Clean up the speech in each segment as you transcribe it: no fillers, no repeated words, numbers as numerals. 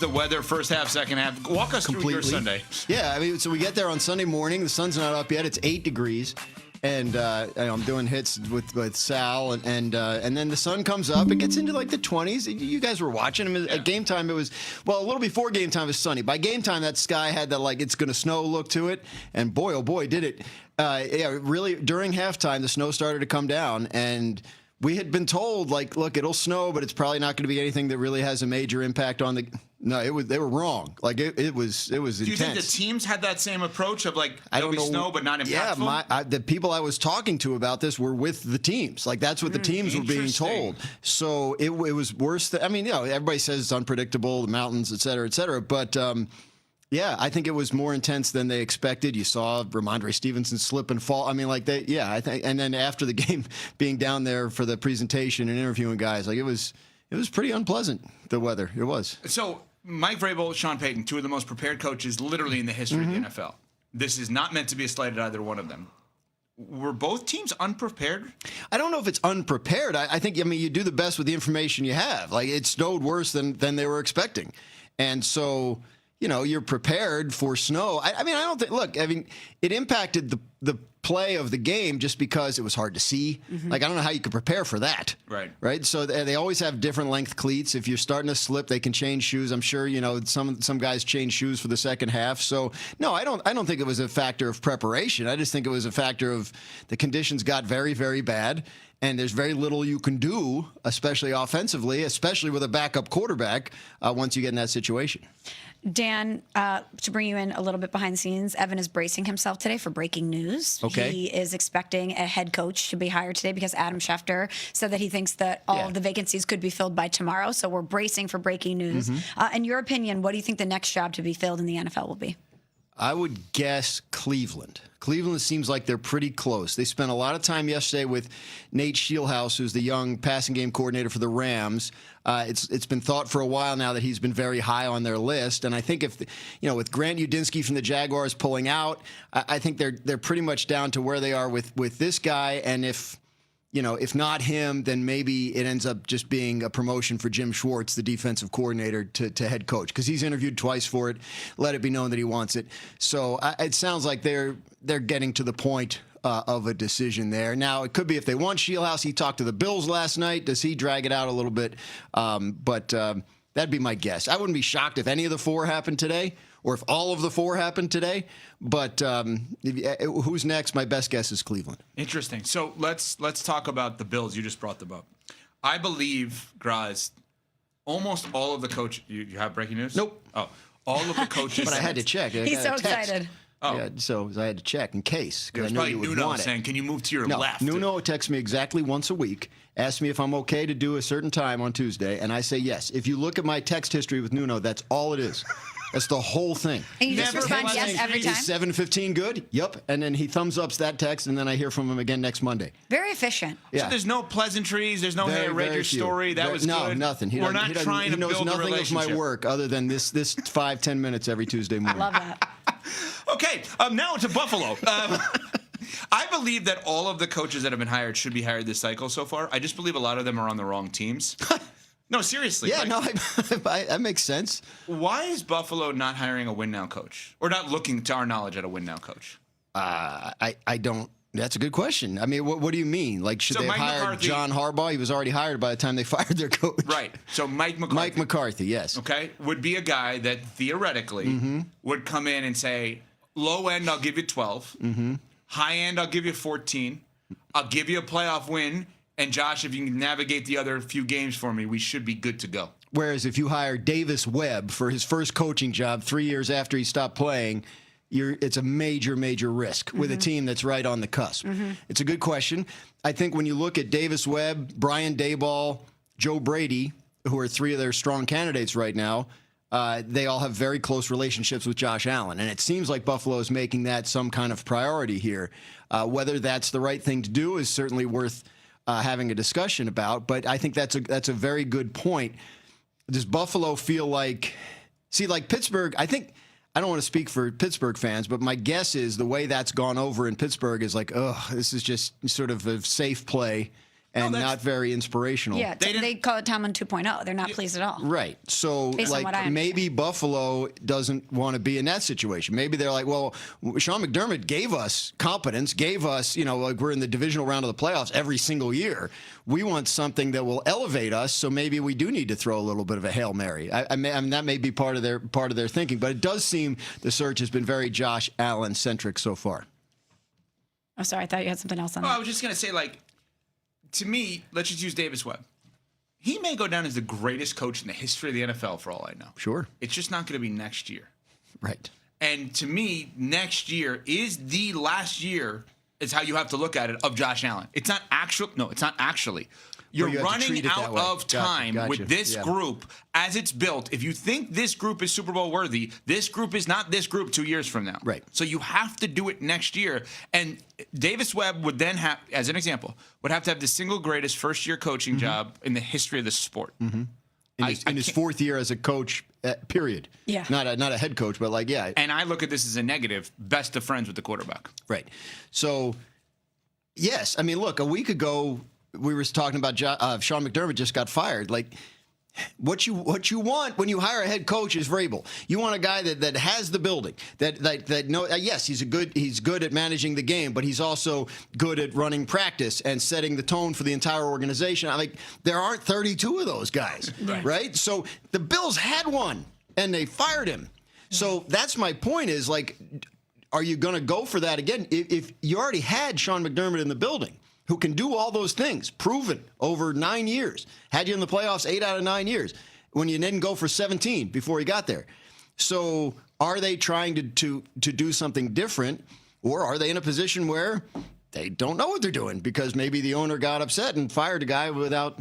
The weather, first half, second half. Walk us through your Sunday. Yeah, I mean, so we get there on Sunday morning. The sun's not up yet. It's 8 degrees. And I'm doing hits with Sal, and then the sun comes up. It gets into like the 20s. You guys were watching him at game time. It was, well, a little before game time it was sunny. By game time, that sky had that like it's going to snow look to it. And boy, oh boy, did it. Really, during halftime, the snow started to come down. And we had been told, like, look, it'll snow, but it's probably not going to be anything that really has a major impact on the. No, they were wrong. Like it was intense. Do you think the teams had that same approach of like there'll be snow but not impactful? Yeah, the people I was talking to about this were with the teams. Like that's what the teams were being told. So it was worse. I mean, everybody says it's unpredictable, the mountains, et cetera, but. Yeah, I think it was more intense than they expected. You saw Ramondre Stevenson slip and fall. I mean, like I think, and then after the game, being down there for the presentation and interviewing guys, like it was pretty unpleasant. The weather, it was. So Mike Vrabel, Sean Payton, two of the most prepared coaches literally in the history of the NFL. This is not meant to be a slight at either one of them. Were both teams unprepared? I don't know if it's unprepared. I think, you do the best with the information you have. Like it snowed worse than they were expecting, and so. You're prepared for snow. I don't think. Look, it impacted the play of the game just because it was hard to see. Like I don't know how you could prepare for that. Right. So they always have different length cleats. If you're starting to slip, they can change shoes. I'm sure some guys change shoes for the second half. So no, I don't think it was a factor of preparation. I just think it was a factor of the conditions got very, very bad. And there's very little you can do, especially offensively, especially with a backup quarterback, once you get in that situation. Dan, to bring you in a little bit behind the scenes, Evan is bracing himself today for breaking news. Okay. He is expecting a head coach to be hired today because Adam Schefter said that he thinks that all of the vacancies could be filled by tomorrow. So we're bracing for breaking news. In your opinion, what do you think the next job to be filled in the NFL will be? I would guess Cleveland. Cleveland seems like they're pretty close. They spent a lot of time yesterday with Nate Scheelhaase, who's the young passing game coordinator for the Rams. It's been thought for a while now that he's been very high on their list. And I think with Grant Udinski from the Jaguars pulling out, I think they're pretty much down to where they are with this guy. And if not him, then maybe it ends up just being a promotion for Jim Schwartz, the defensive coordinator, to head coach, because he's interviewed twice for it. Let it be known that he wants it. So it sounds like they're getting to the point of a decision there. Now, it could be if they want Scheelhaase. He talked to the Bills last night. Does he drag it out a little bit? But that'd be my guess. I wouldn't be shocked if any of the four happened today, or if all of the four happened today. But who's next? My best guess is Cleveland. Interesting. So let's talk about the Bills. You just brought them up. I believe, Graz, almost all of the coaches. You have breaking news? Nope. Oh, all of the coaches. But I had to check. He's so excited. Oh. Yeah, so I had to check in case. It was probably Nuno saying, can you move to your left? Nuno texts me exactly once a week, asks me if I'm okay to do a certain time on Tuesday, and I say yes. If you look at my text history with Nuno, that's all it is. That's the whole thing. And you just respond yes every time? Is 7:15 good? Yep. And then he thumbs ups that text, and then I hear from him again next Monday. Very efficient. Yeah. So there's no pleasantries. There's no, hey, I read your story. That was good. No, nothing. We're not trying to build a relationship. He knows nothing of my work other than this 5-10 minutes every Tuesday morning. I love that. Okay, now to Buffalo. I believe that all of the coaches that have been hired should be hired this cycle so far. I just believe a lot of them are on the wrong teams. No, seriously. Yeah, that makes sense. Why is Buffalo not hiring a win-now coach? Or not looking, to our knowledge, at a win-now coach? I don't. That's a good question. I mean, what do you mean? Like, should they hire John Harbaugh? He was already hired by the time they fired their coach. Right. So Mike McCarthy. Mike McCarthy, yes. Okay. Would be a guy that theoretically would come in and say, low end, I'll give you 12. High end, I'll give you 14. I'll give you a playoff win. And Josh, if you can navigate the other few games for me, we should be good to go. Whereas if you hire Davis Webb for his first coaching job 3 years after he stopped playing, it's a major, major risk with a team that's right on the cusp. It's a good question. I think when you look at Davis Webb, Brian Daboll, Joe Brady, who are three of their strong candidates right now, they all have very close relationships with Josh Allen. And it seems like Buffalo is making that some kind of priority here. Whether that's the right thing to do is certainly worth having a discussion about. But I think that's a very good point. Does Buffalo feel like Pittsburgh, I don't want to speak for Pittsburgh fans, but my guess is the way that's gone over in Pittsburgh is like, this is just sort of a safe play. and not very inspirational. Yeah, they call it Tomlin 2.0. They're not pleased at all. Right. So, Based on what I like, understand. maybe Buffalo doesn't want to be in that situation. Maybe they're like, well, Sean McDermott gave us competence, gave us, like we're in the divisional round of the playoffs every single year. We want something that will elevate us, so maybe we do need to throw a little bit of a Hail Mary. I mean, that may be part of their thinking, but it does seem the search has been very Josh Allen-centric so far. Oh, sorry. I thought you had something else on I that. was just going to say, to me, let's just use Davis Webb. He may go down as the greatest coach in the history of the NFL for all I know. Sure. It's just not going to be next year. Right. And to me, next year is the last year, is how you have to look at it, of Josh Allen. It's not actual. No, it's not actually. You're you have to running treat it that out way. of time Gotcha. with this group as it's built. If you think this group is Super Bowl worthy, this group is not this group 2 years from now. Right. So you have to do it next year. And Davis Webb would then have, as an example, would have to have the single greatest first-year coaching job in the history of the sport. In his fourth year as a coach, period. Yeah. Not a head coach, but And I look at this as a negative, best of friends with the quarterback. Right. So, yes. I mean, look, a week ago, we were talking about Sean McDermott just got fired. Like, what you want when you hire a head coach is Vrabel. You want a guy that has the building, that know. Yes, he's good at managing the game, but he's also good at running practice and setting the tone for the entire organization. There aren't 32 of those guys, right? So the Bills had one, and they fired him. So that's my point. Is like, are you going to go for that again? If you already had Sean McDermott in the building, who can do all those things, proven over 9 years, had you in the playoffs 8 out of 9 years, when you didn't go for 17 before he got there. So are they trying to do something different, or are they in a position where they don't know what they're doing because maybe the owner got upset and fired a guy without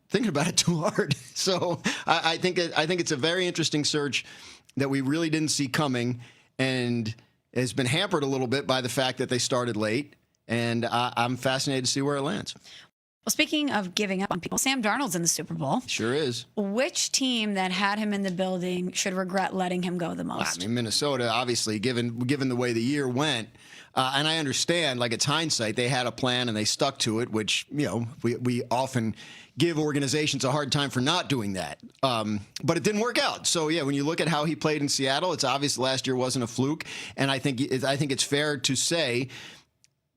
thinking about it too hard? So I think it's a very interesting search that we really didn't see coming, and has been hampered a little bit by the fact that they started late. And I'm fascinated to see where it lands. Well, speaking of giving up on people, Sam Darnold's in the Super Bowl. Sure is. Which team that had him in the building should regret letting him go the most? I mean, Minnesota, obviously, given the way the year went, and I understand, it's hindsight, they had a plan and they stuck to it, which, we often give organizations a hard time for not doing that. But it didn't work out. So, when you look at how he played in Seattle, it's obvious last year wasn't a fluke. And I think it's fair to say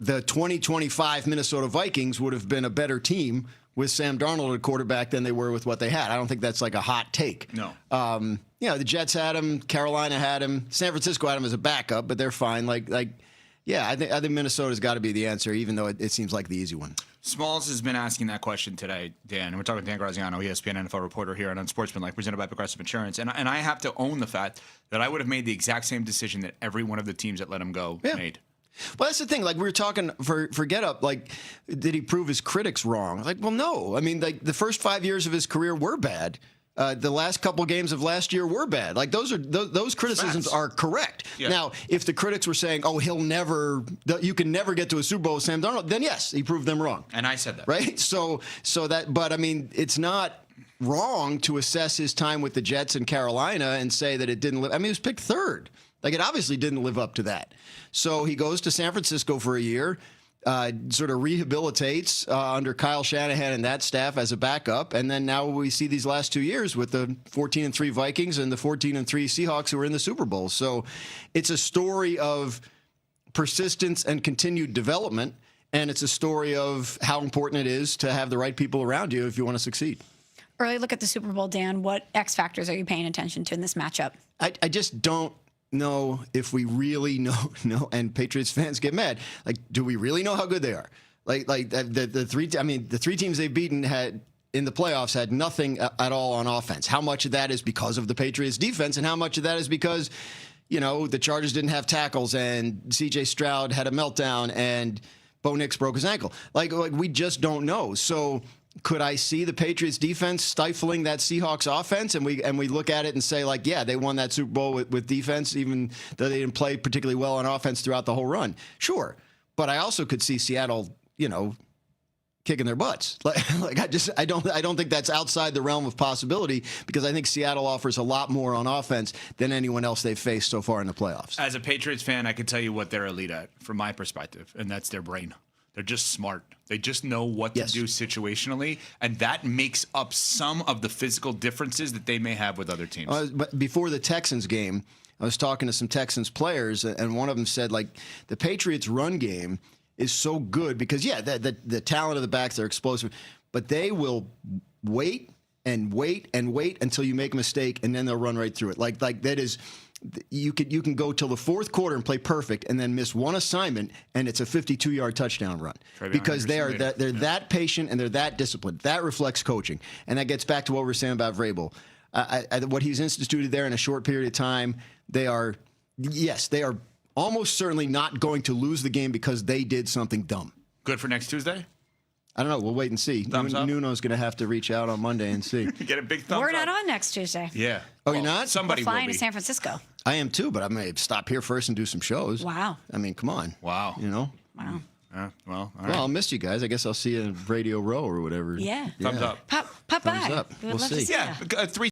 the 2025 Minnesota Vikings would have been a better team with Sam Darnold at quarterback than they were with what they had. I don't think that's like a hot take. No. The Jets had him, Carolina had him, San Francisco had him as a backup, but they're fine. I think Minnesota's got to be the answer, even though it seems like the easy one. Smalls has been asking that question today, Dan. And we're talking to Dan Graziano, ESPN NFL reporter here on Unsportsmanlike, presented by Progressive Insurance. And I have to own the fact that I would have made the exact same decision that every one of the teams that let him go made. Well, that's the thing. We were talking for Get Up, did he prove his critics wrong? Well, no. I mean, the first 5 years of his career were bad. The last couple games of last year were bad. Those criticisms are correct. Yeah. Now, if the critics were saying, "Oh, you can never get to a Super Bowl with Sam Darnold," then yes, he proved them wrong. And I said that. Right? But I mean, it's not wrong to assess his time with the Jets and Carolina and say that it didn't live. I mean, he was picked third. It obviously didn't live up to that. So he goes to San Francisco for a year, sort of rehabilitates under Kyle Shanahan and that staff as a backup. And then now we see these last 2 years with the 14-3 Vikings and the 14-3 Seahawks who are in the Super Bowl. So it's a story of persistence and continued development. And it's a story of how important it is to have the right people around you if you want to succeed. Early look at the Super Bowl, Dan. What X factors are you paying attention to in this matchup? I just don't know if we really know, and Patriots fans get mad. Do we really know how good they are? The three teams they've beaten had in the playoffs had nothing at all on offense. How much of that is because of the Patriots defense, and how much of that is because, the Chargers didn't have tackles and C.J. Stroud had a meltdown and Bo Nix broke his ankle. We just don't know. So could I see the Patriots defense stifling that Seahawks offense? And we look at it and say, they won that Super Bowl with defense, even though they didn't play particularly well on offense throughout the whole run. Sure. But I also could see Seattle, kicking their butts. I don't think that's outside the realm of possibility, because I think Seattle offers a lot more on offense than anyone else they've faced so far in the playoffs. As a Patriots fan, I can tell you what they're elite at from my perspective, and that's their brain. They're just smart. They just know what to do situationally, and that makes up some of the physical differences that they may have with other teams. But before the Texans game, I was talking to some Texans players, and one of them said, like, the Patriots' run game is so good because, the talent of the backs are explosive, but they will wait and wait and wait until you make a mistake, and then they'll run right through it. Like that is, you can go till the fourth quarter and play perfect, and then miss one assignment, and it's a 52-yard touchdown run because they're that patient and they're that disciplined. That reflects coaching, and that gets back to what we were saying about Vrabel. What he's instituted there in a short period of time, they are almost certainly not going to lose the game because they did something dumb. Good for next Tuesday? I don't know. We'll wait and see. Thumbs up? Nuno's going to have to reach out on Monday and see. Get a big thumbs up. We're not on next Tuesday. Yeah. Oh, you're not? Somebody We're flying will to be. San Francisco. I am too, but I may stop here first and do some shows. Wow. I mean, come on. Wow. You know? Wow. Well, all right. Well, I'll miss you guys. I guess I'll see you in Radio Row or whatever. Yeah. Thumbs up. Pop Thumbs by. up. We would We'll love to see. see Yeah, ya. 3